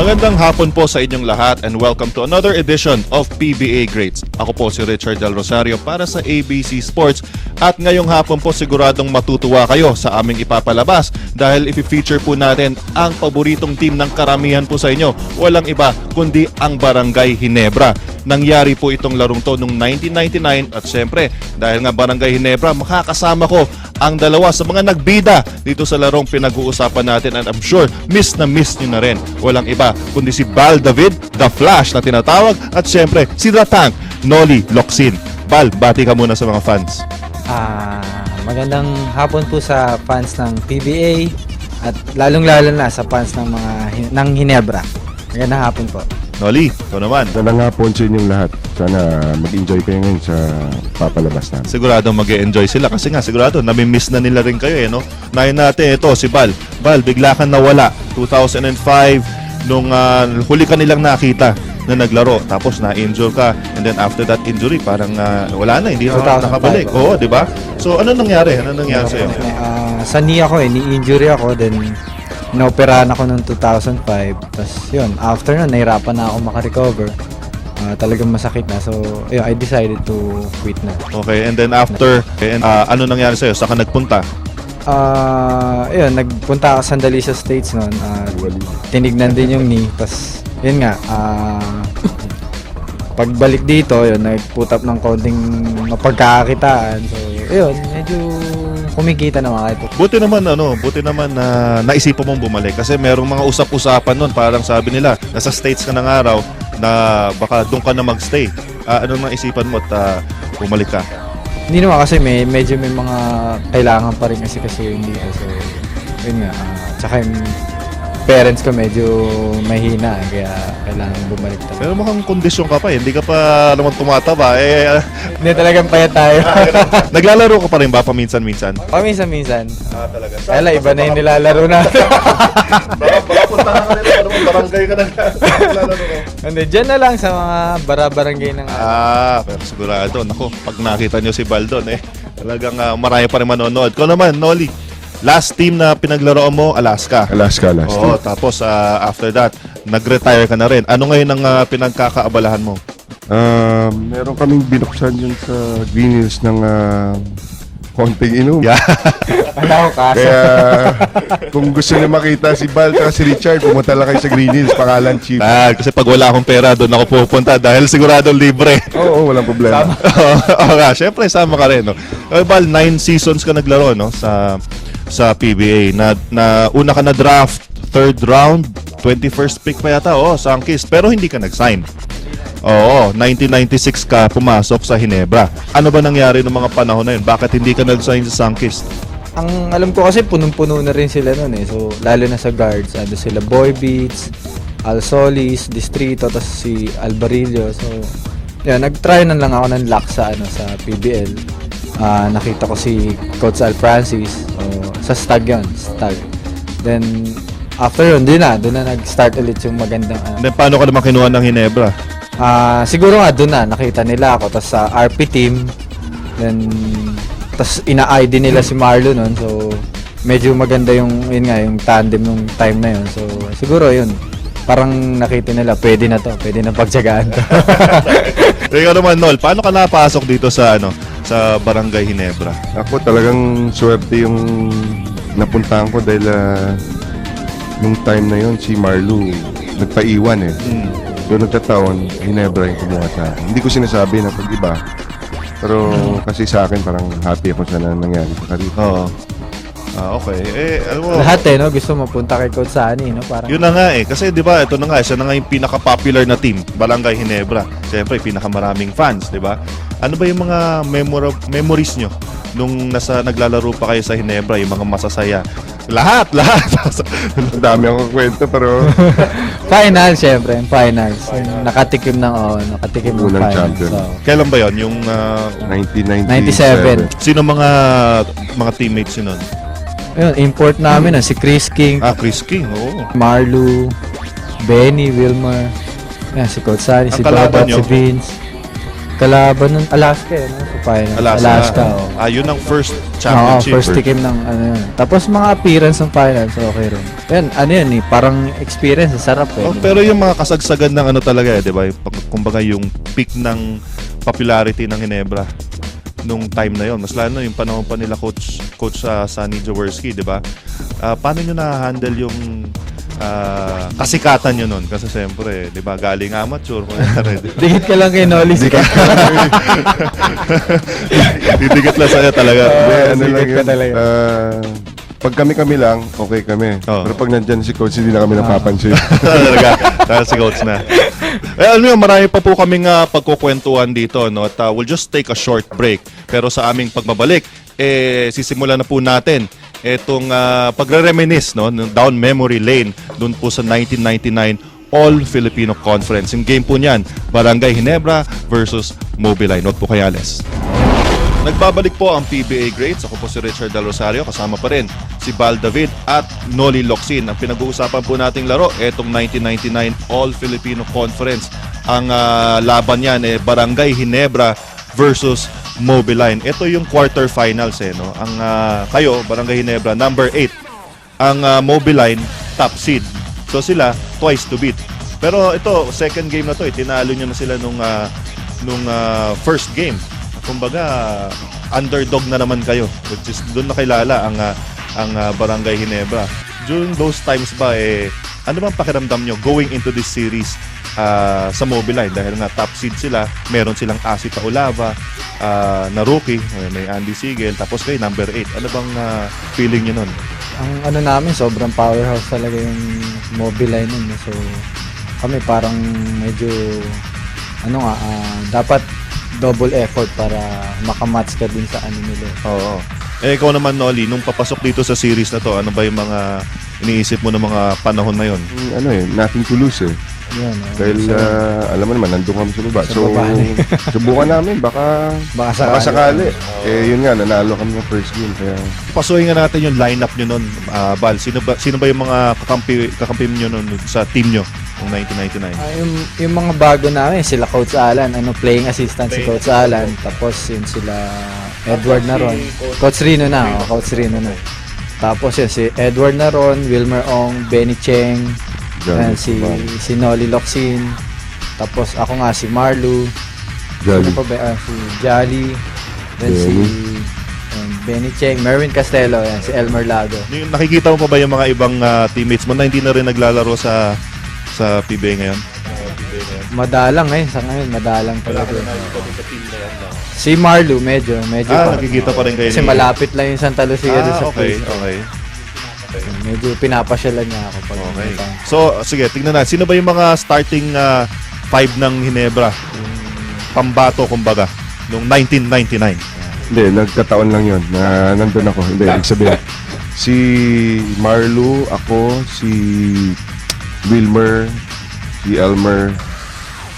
Magandang hapon po sa inyong lahat and welcome to another edition of PBA Greats. Ako po si Richard Del Rosario para sa ABC Sports at ngayong hapon po siguradong matutuwa kayo sa aming ipapalabas dahil i-feature po natin ang paboritong team ng karamihan po sa inyo. Walang iba kundi ang Barangay Ginebra. Nangyari po itong larong to noong 1999 at syempre dahil nga Barangay Ginebra makakasama ko ang dalawa sa mga nagbida dito sa larong pinag-uusapan natin and I'm sure miss na miss nyo na rin. Walang iba kundi si Bal David, The Flash na tinatawag at syempre si The Tank, Noli Locsin. Bal, bati ka muna sa mga fans. Magandang hapon po sa fans ng PBA at lalong-lalo na sa fans ng ng Ginebra. Magandang hapon po. Noli, ito naman. Magandang hapon sa inyong lahat. Sana mag-enjoy kayo ngayon sa papalabas natin. Sigurado mag-e-enjoy sila kasi nga sigurado nami-miss na nila rin kayo no? Nahin natin ito si Bal. Bal, bigla kang nawala 2005 nung huli ka nilang nakita na naglaro tapos na-injure ka and then after that injury parang wala na, hindi ka nakabalik. Oo, di ba? So ano nangyari? Ano nangyari sa'yo? Sa knee ako ni-injury ako then inaoperahan ako noong 2005. Tapos yun, after nun, nahirapan na ako makarecover. Talagang masakit na. So, yun, I decided to quit na. Okay, and then after, ano nangyari sa'yo? Saan ka nagpunta? Yun, nagpunta ako Sandalisa States noon. Tinignan din yung knee. Tapos, yun nga, pagbalik dito, yun, nag-put up ng konting mapagkakakitaan. So, yun, medyo kumikita naman ito. Buti naman na naisipan mong bumalik kasi merong mga usap-usapan nun, parang sabi nila, nasa States ka ng araw na baka doon ka na magstay. Anong naisipan mo at bumalik ka? Hindi naman kasi medyo may mga kailangan pa rin kasi yung dito. So, yun nga. Tsaka yung parents ko medyo mahina kaya kailangan bumalik talaga. Pero mukhang kondisyon ka pa hindi ka pa naman tumataba. Hindi talagang payat tayo. Naglalaro ka pa rin ba paminsan-minsan? Paminsan-minsan. Talaga. Kaya iba na yung nilalaro natin. Baka punta ka rin naman, barangay ka na naglalaro ko. Hindi, dyan na lang sa mga barangay ng pero sigurado, naku, pag nakita nyo si Baldon talagang marami pa rin manonood. Ikaw naman, Noli, last team na pinaglaro mo, Alaska. Alaska. Oo, tapos after that, nag-retire ka na rin. Ano ngayon ang pinagkakaabalahan mo? Meron kaming binuksan yun sa Green Hills ng konting inom. Yeah. Wala ko kaso. Kaya kung gusto niyo makita si Bal at si Richard, pumunta lang kayo sa Green Hills, pangalan Chief. Kasi pag wala akong pera, doon ako pupunta dahil sigurado libre. Oo, walang problema. Oo nga, syempre sama ka rin. No? Bal, 9 seasons ka naglaro no? sa PBA. Na una ka na draft, 3rd round, 21st pick pa yata, Sankis. Pero hindi ka nag-sign. Oo, 1996 ka pumasok sa Ginebra. Ano ba nangyari noong mga panahon na yun? Bakit hindi ka nag-sign sa Sankis? Ang alam ko kasi punong-puno na rin sila noon So, lalo na sa guards. Ano sila, Boy Beats, Al Solis, Distrito, tapos si Alvarillo. So, yan, nag-try na lang ako ng luck sa PBL. Nakita ko si Coach Al Francis. Sa Stag yun, Stag. Then, after yun, doon na nag-start ulit yung magandang Then, paano ka naman kinuha ng Ginebra? Siguro nga doon na nakita nila ako tapos sa RP team then tapos ina-ID nila si Marlo noon so medyo maganda yung tandem nung time na yun so siguro yun parang nakita nila pwede na pagtiyagaan to. Ikaw naman Nol, paano ka napasok dito sa sa Barangay Ginebra? Ako talagang swerte yung napuntahan ko dahil nung time na yun si Marlo nagpaiwan So nagkataon, Ginebra yung kumuha sa akin. Hindi ko sinasabi na pag-iba. Pero kasi sa akin parang happy ako sa nangyari sa career. Oo. Okay. Alam mo, Lahat no? Gusto mapunta kay Coach Sani, no? Parang yun na nga kasi 'di ba, ito na nga, siya na nga yung pinaka-popular na team, Barangay Ginebra. Siyempre, pinakamaraming fans, 'di ba? Ano ba yung mga memories nyo nung naglalaro pa kayo sa Ginebra, yung mga masasaya? Lahat. Ang dami akong kwento pero finals, syempre, finals. Nakatikim ng Unang finals. champion. So, Kailan ba yon? Yung 1997. sino mga teammates yun nun? ayun, import namin si Chris King, Chris King, oo. Marlu, Benny, Wilmer, si Coach Sani, Ang si kalaban Bobat, nyo? si Vince. kalaban ng Alaska no? Sa final. Alaska. oh. Yun ang first Oo, championship. first team ng ano yun. Tapos mga appearance ng finals, okay rin. Yan, ano yun eh, parang experience, sarap eh. Oh, pero yung mga kasagsagan ng ano talaga di ba? Kumbaga yung peak ng popularity ng Ginebra nung time na yon. Mas lalo yung panahon pa nila coach Sonny Jaworski, di ba? Paano nyo na-handle yung kasikatan nyo nun? Kasi siyempre, di ba, galing amateur. Dikit ka lang kay Nolly. Didikit lang sa'yo talaga. Ano lang sikat ka yun, talaga. pag kami lang, okay kami. Oo. Pero pag nandyan si coach, hindi na kami napapansin. Talaga, dahil si coach na. Alam niyo, marami pa po kaming pagkukwentuhan dito, no? At we'll just take a short break. Pero sa aming pagbabalik, sisimulan na po natin itong pagre-reminisce, no? Down memory lane doon po sa 1999 All-Filipino Conference. Yung game po niyan, Barangay Ginebra versus Mobileye. Note po kay Ales. Nagbabalik po ang PBA Greats. Ako po si Richard Del Rosario. Kasama pa rin si Val David at Noli Locsin. Ang pinag-uusapan po nating laro, etong 1999 All-Filipino Conference. Ang laban niyan, Barangay Ginebra versus Mobileye. Ito yung quarterfinals. No? Ang kayo, Barangay Ginebra, number 8. Ang Mobileye, top seed. So sila, twice to beat. Pero ito, second game na to, tinalo nyo na sila nung first game. Kumbaga, underdog na naman kayo, which is doon nakilala ang Barangay Ginebra. During those times ba, ano bang pakiramdam nyo going into this series sa Mobileye? Dahil nga top seed sila, meron silang Asi Taulava na rookie, may Andy Sigel, tapos kay number 8. Ano bang feeling nyo nun? Ang ano namin, sobrang powerhouse talaga yung Mobileye nun. So, kami parang medyo, dapat double effort para makamatch ka din sa ano nila. Oo. Ikaw naman, Noli, nung papasok dito sa series na to, ano ba yung mga iniisip mo ng mga panahon na yon? Nothing to lose eh. Yan, Dahil alam mo naman, nandun kami sa baba. Sa So, baba subukan namin. Baka sakali. Yun nga, nanalo kami ng first game. Kaya Pasuhin nga natin yung lineup nyo nun, Val. Sino ba yung mga kakampi nyo nun sa team nyo noong 1999? Yung mga bago namin, sila Coach Alan, playing assistant si Coach Alan, tapos yun sila Edward Naron. Coach Rino na, Coach Rino na. Tapos yun, si Edward Naron, Wilmer Ong, Benny Cheng, Jolly, si Noli Locsin, tapos ako nga si Marlu, Jolly. sino pa ba? Si Jolly, then si Benny Cheng, Merwin Castelo, yan, si Elmer Lago. Nakikita mo pa ba yung mga ibang teammates mo na hindi na rin naglalaro sa PBA ngayon? Madalang sa ngayon, madalang talaga. Si Marlu, medyo pa. Nakikita pa rin kayo. Kasi malapit lang yung Santa Lucia doon sa okay, place. okay. Medyo pinapasyalan niya ako pag Okay. pumunta. So, sige, tingnan natin. Sino ba yung mga starting 5 ng Ginebra? Yung pambato, kumbaga, noong 1999. Hindi, nagkataon lang yun na nandun ako. Hindi, ibig sabihin. Si Marlu, ako, si Wilmer, si Elmer,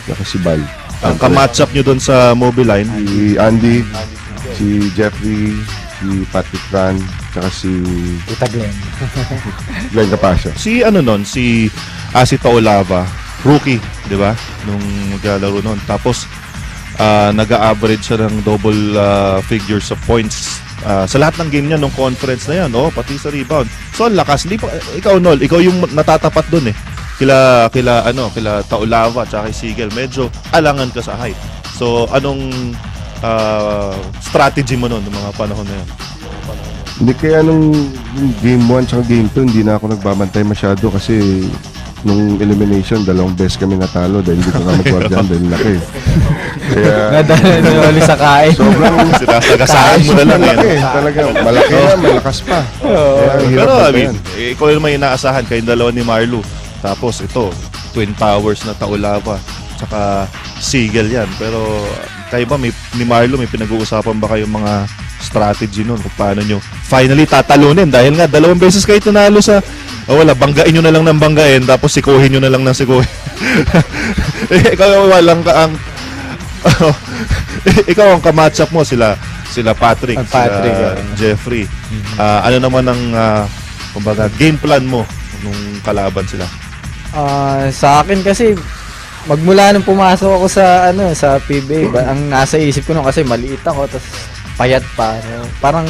saka si Bal. Ang kamatch-up nyo doon sa Mobileye, Si Andy, si Jeffrey, si Patrick Ran, saka si Tita Glenn. Glenn Capasio. si Asi Taulava, rookie, di ba? Nung naglalaro noon. Tapos, nag-a-average siya ng double figures of points sa lahat ng game niya nung conference na yan, pati sa rebound. So, ang lakas. Ikaw, Nol, ikaw yung natatapat doon eh. Kila Taulava at kay Sigel. Medyo alangan ka sa height. So, anong strategy mo noon ng mga panahon na yan? Hindi, kaya nung game 1 saka game 2, hindi na ako nagbabantay masyado kasi nung elimination, 2 beses kami natalo dahil hindi ko nga mag-guardian dahil laki. Kaya Nadala niyo ulit sa kain. sobrang Sinasagasaan mo na lang malaki. eh. Talaga, malaki na, malakas pa. Kaya ang hirap Pero, I bantayan. mean, ikaw yung may inaasahan, kayong dalawa ni Marlu. Tapos, ito, Twin Towers na Taulava. Tsaka, Sigel yan. Pero, kayo ba, ni Marlu, may pinag-uusapan ba kayong mga strategy nun kung paano nyo finally tatalunin? Dahil nga, 2 beses kayo tunalo sa wala, banggain nyo na lang ng banggain tapos sikuhin nyo na lang ng sikuhin. Ikaw walang ang ikaw ang kamatch-up mo, sila Patrick, sila Jeffrey. Ano naman ang kumbaga game plan mo nung kalaban sila? Sa akin kasi magmula nung pumasok ako sa sa PBA, ang nasa isip ko nun kasi maliit ako tapos payat pa. So, parang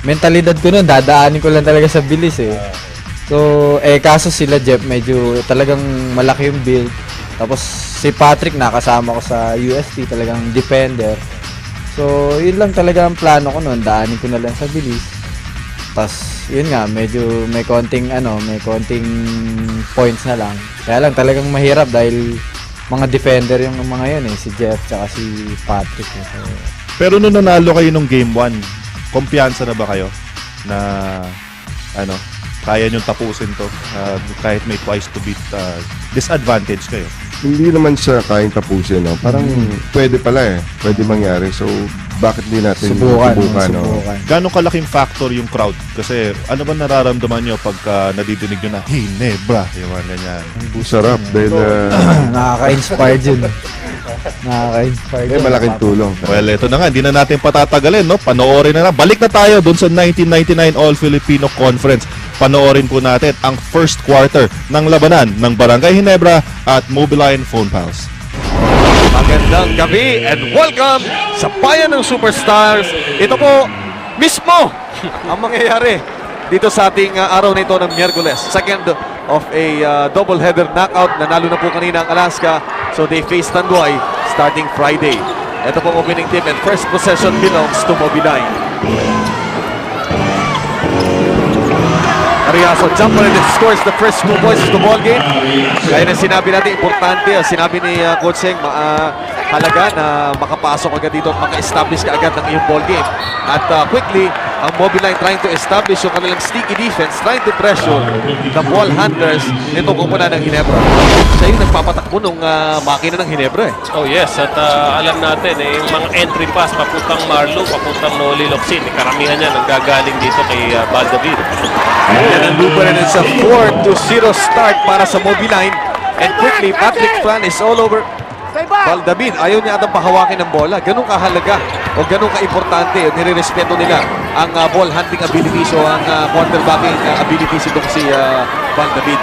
mentalidad ko nun, dadaanin ko lang talaga sa bilis eh. So, kaso sila Jeff medyo talagang malaki yung build. Tapos si Patrick nakasama ko sa UST, talagang defender. So, yun lang talaga ang plano ko nun, daanin ko na lang sa bilis. Tapos, yun nga, medyo may konting points na lang. Kaya lang talagang mahirap dahil mga defender yung mga yun eh, si Jeff tsaka si Patrick. So, Pero nung nanalo kayo nung game 1, kumpiyansa na ba kayo na kaya niyong tapusin to kahit may twice to beat disadvantage kayo? Hindi naman siya kayang tapusin, no? Parang pwede pala eh. Pwede mangyari. So, bakit di natin subukan. no? Gano'ng kalaking factor yung crowd? Kasi ano ba nararamdaman nyo pagka nadidinig nyo na Hinebra? Yung mga ganyan. Sarap dahil Nakaka-inspired yun. Nakaka-inspired yun. malaking tulong. Well, ito na nga, hindi na natin patatagalin, no? Panoorin na. Balik na tayo dun sa 1999 All-Filipino Conference. Panoorin po natin ang first quarter ng labanan ng Barangay Hinebra at Mobiline Phone Pals. Magandang gabi and welcome sa Bayan ng Superstars. Ito po mismo ang mangyayari dito sa ating araw na ito ng Miyerkules. Second of a double-header knockout. Nanalo na po kanina ang Alaska. So they face Tanduay starting Friday. Ito po ang opening tip and first possession belongs to Mobiline. Ariaso jumper and it scores the first 2 points of the ball game. Kaya na sinabi natin, importante, sinabi ni Coach Seng, halaga na makapasok agad dito at maka-establish ka agad ng iyong ball game. At quickly, ang Mobiline trying to establish yung kanilang sneaky defense, trying to pressure the ball handlers nitong kumuna ng Hinebra. Siya yung nagpapatakbo ng makina ng Hinebra eh. Oh yes, at alam natin yung mga entry pass papuntang Marlo, papuntang Noli Locsin, karamihan yan nanggagaling dito kay Baldavid. Yan ang Luper and it's a 4-0 start para sa Mobiline. And quickly, Patrick Fran is all over Baldavid. Ayaw niya atang pahawakin ng bola. Ganun kahalaga o ganun ka-importante. Nire-respeto nila ang ball handling abilities o ang quarterbacking abilities itong si Baldavid.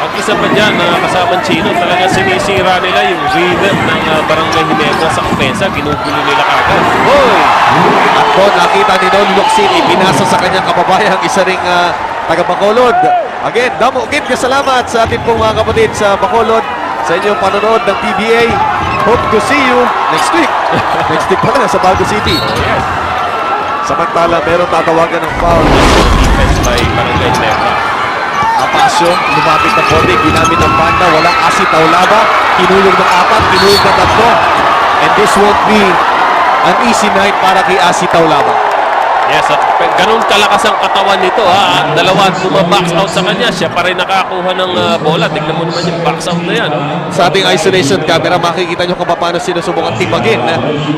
Ang isa pa dyan, kasamang Chino, talaga sinisira nila yung rhythm ng Barangay Hinebra sa opensa. Ginugulo nila kagad. Hoy! At doon nakita ni Don Luxin, ibinasa sa kanyang kababayan ang isa ring taga Bacolod. Again, damo again kasalamat sa ating pong mga kapatid sa Bacolod sa inyong panonood ng PBA. Hope to see you next week. Next week pala sa Bago City. Samantala, meron tatawagan ng foul. Defense by Barangay Hinebra. Apasyo, lumapit ng bote, ginamit ng banda, walang Asi Taulaba, kinulog ng 4, kinulog ng 3. And this won't be an easy night para kay Asi Taulaba. Yes, at ganun kalakas ang katawan nito ha. Dalawa bumabox out sa kanya, siya pa rin nakakuha ng bola. Tignan mo naman yung box out na yan. Sa ating isolation camera, makikita nyo kung paano sinusubukan tibagin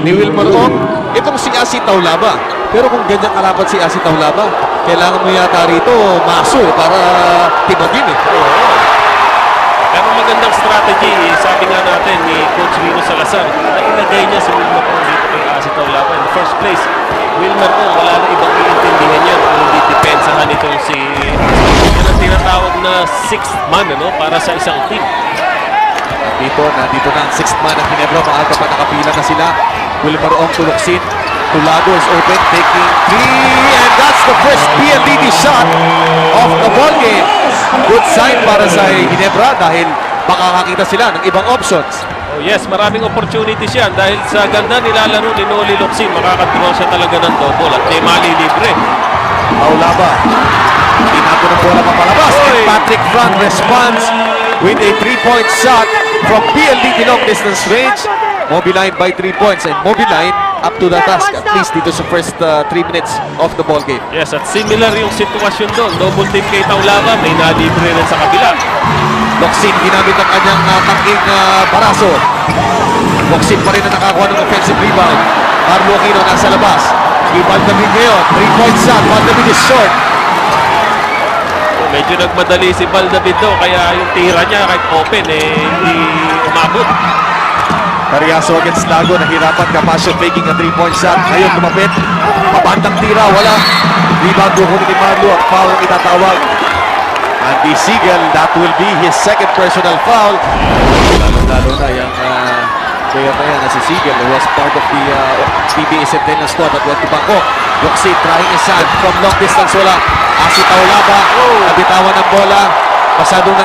ni Wilmer Ong itong si Asi Taulaba. Pero kung ganyan kalapat si Asi Taulaba, kailangan mo yata rito maso para tibagin eh. Pero magandang strategy, sabi nga natin ni Coach Rino Salazar, na ilagay niya si Wilmer Ong dito kay Asi Taulaba. In the first place, Wilmer Ong, wala na ibang iintindihan yan kung hindi depensahan itong si... Yan ang tinatawag na sixth man para sa isang team. Nandito na ang sixth man ng Hinebra. Maaga pa nakapila na sila. Wilmer Ong tuluksin. Tulago is open, taking 3, and that's the first PLDT shot of the ball game. Good sign para sa Hinebra dahil makakakita sila ng ibang options. Oh yes, maraming opportunities yan dahil sa ganda nilalaro ni Noli Locsin, makakadraw siya talaga ng double at may mali libre. Taulaba. Tinago ng bola papalabas. And Patrick Fran responds with a 3-point shot from PLDT long distance range. Mobiline by 3 points and Mobiline up to the task at least dito sa first 3 minutes of the ball game. Yes, at similar yung sitwasyon doon. Double team kay Taulaba, may nalibre rin sa kabila. Locsin ginamit ang kanyang tangking baraso. Locsin pa rin na nakakuha ng offensive rebound. Marlo Aquino nasa labas. Baldavid ngayon, 3-point shot. Baldavid is short. Medyo nagmadali si Baldavid doon, kaya yung tira niya kahit open hindi umabot. Cariaso against Lago, nahirapan Capasio faking a 3-point shot. Ngayon lumapit, pabandang tira, wala. Rebound doon ni Marlo at foul ang itatawag. Andy Siegel, that will be his second personal foul. Lalo na yung player na yan na si Siegel, who was part of the PBA Centennial squad at went to Bangkok. Yoxi trying his hand from long distance, wala. Asi Taulaba, nabitawan ng bola. Masyadong